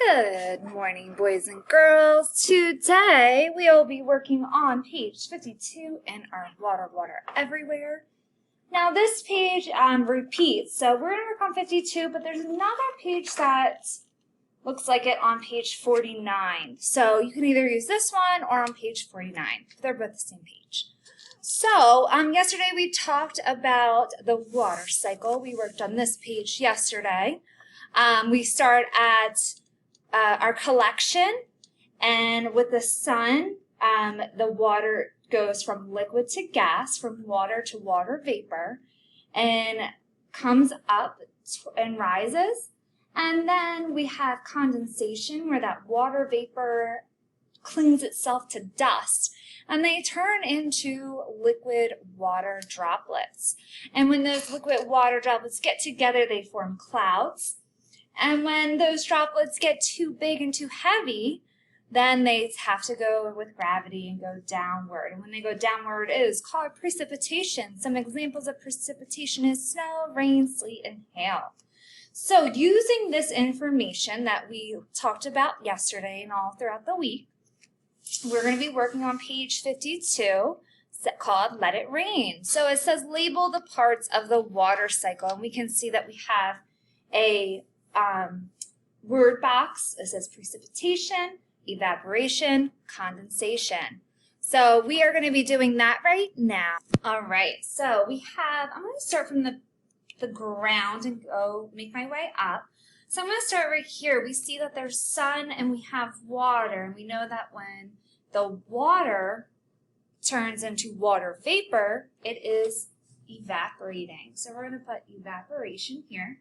Good morning, boys and girls. Today we will be working on page 52 in our Water Everywhere. Now this page repeats, so we're going to work on 52, but there's another page that looks like it on page 49. So you can either use this one or on page 49. They're both the same page. So yesterday we talked about the water cycle. We worked on this page yesterday. We start at our collection, and with the sun, the water goes from liquid to gas, from water to water vapor, and comes up and rises. And then we have condensation, where that water vapor clings itself to dust, and they turn into liquid water droplets. And when those liquid water droplets get together, they form clouds. And when those droplets get too big and too heavy, then they have to go with gravity and go downward. And when they go downward, it is called precipitation. Some examples of precipitation is snow, rain, sleet, and hail. So using this information that we talked about yesterday and all throughout the week, we're going to be working on page 52 called Let It Rain. So it says label the parts of the water cycle, and we can see that we have a word box. It says precipitation, evaporation, condensation. So we are going to be doing that right now. All right, so we have, I'm going to start from the ground and go make my way up. So I'm going to start right here. We see that there's sun and we have water, and we know that when the water turns into water vapor, it is evaporating. So we're going to put evaporation here.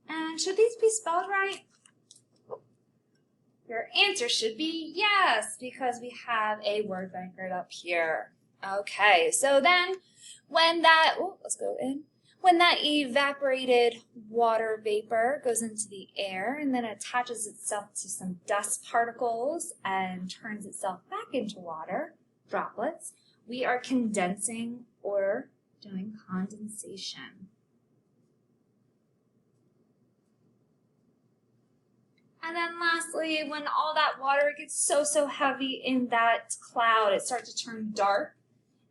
And should these be spelled right? Your answer should be yes, because we have a word bank right up here. Okay, so then when that, when that evaporated water vapor goes into the air and then attaches itself to some dust particles and turns itself back into water droplets, we are condensing or doing condensation. And then lastly, when all that water gets so heavy in that cloud, it starts to turn dark.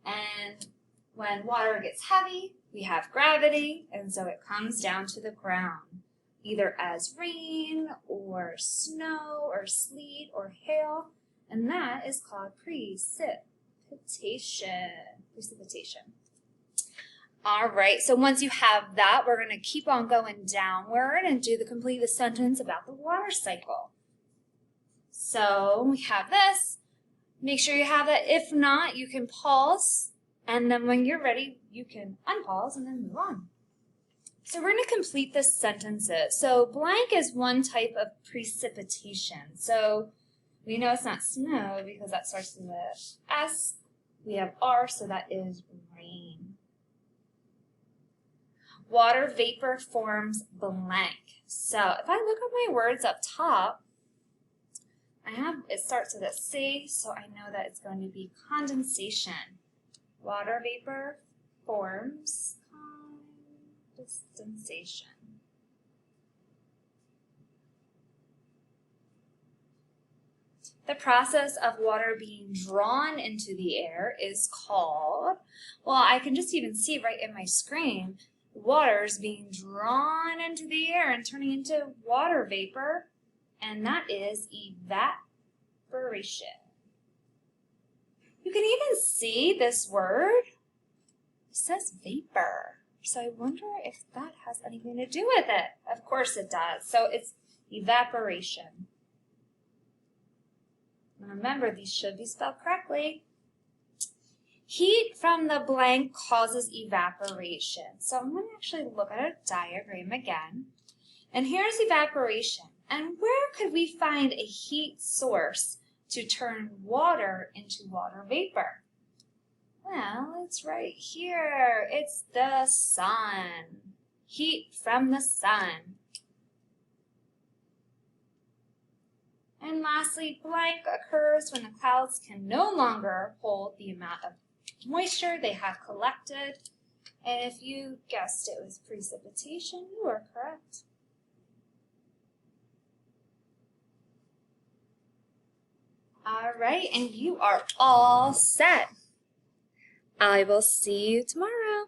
And when water gets heavy, we have gravity, and so it comes down to the ground, either as rain or snow or sleet or hail, and that is called precipitation. All right, so once you have that, we're going to keep on going downward and complete the sentence about the water cycle. So we have this. Make sure you have that. If not, you can pause, and then when you're ready, you can unpause and then move on. So we're going to complete the sentences. So blank is one type of precipitation. So we know it's not snow because that starts with an S. We have R, so that is rain. Water vapor forms blank. So if I look at my words up top, it starts with a C, so I know that it's going to be condensation. Water vapor forms condensation. The process of water being drawn into the air is called, well, I can just even see right in my screen, water is being drawn into the air and turning into water vapor, and that is evaporation. You can even see this word. It says vapor, so I wonder if that has anything to do with it. Of course it does. So it's evaporation. Remember, these should be spelled correctly. Heat from the blank causes evaporation. So I'm going to actually look at a diagram again. And here's evaporation. And where could we find a heat source to turn water into water vapor? Well, it's right here. It's the sun. Heat from the sun. And lastly, blank occurs when the clouds can no longer hold the amount of moisture they have collected, And if you guessed it was precipitation, you are correct. All right, and you are all set. I will see you tomorrow.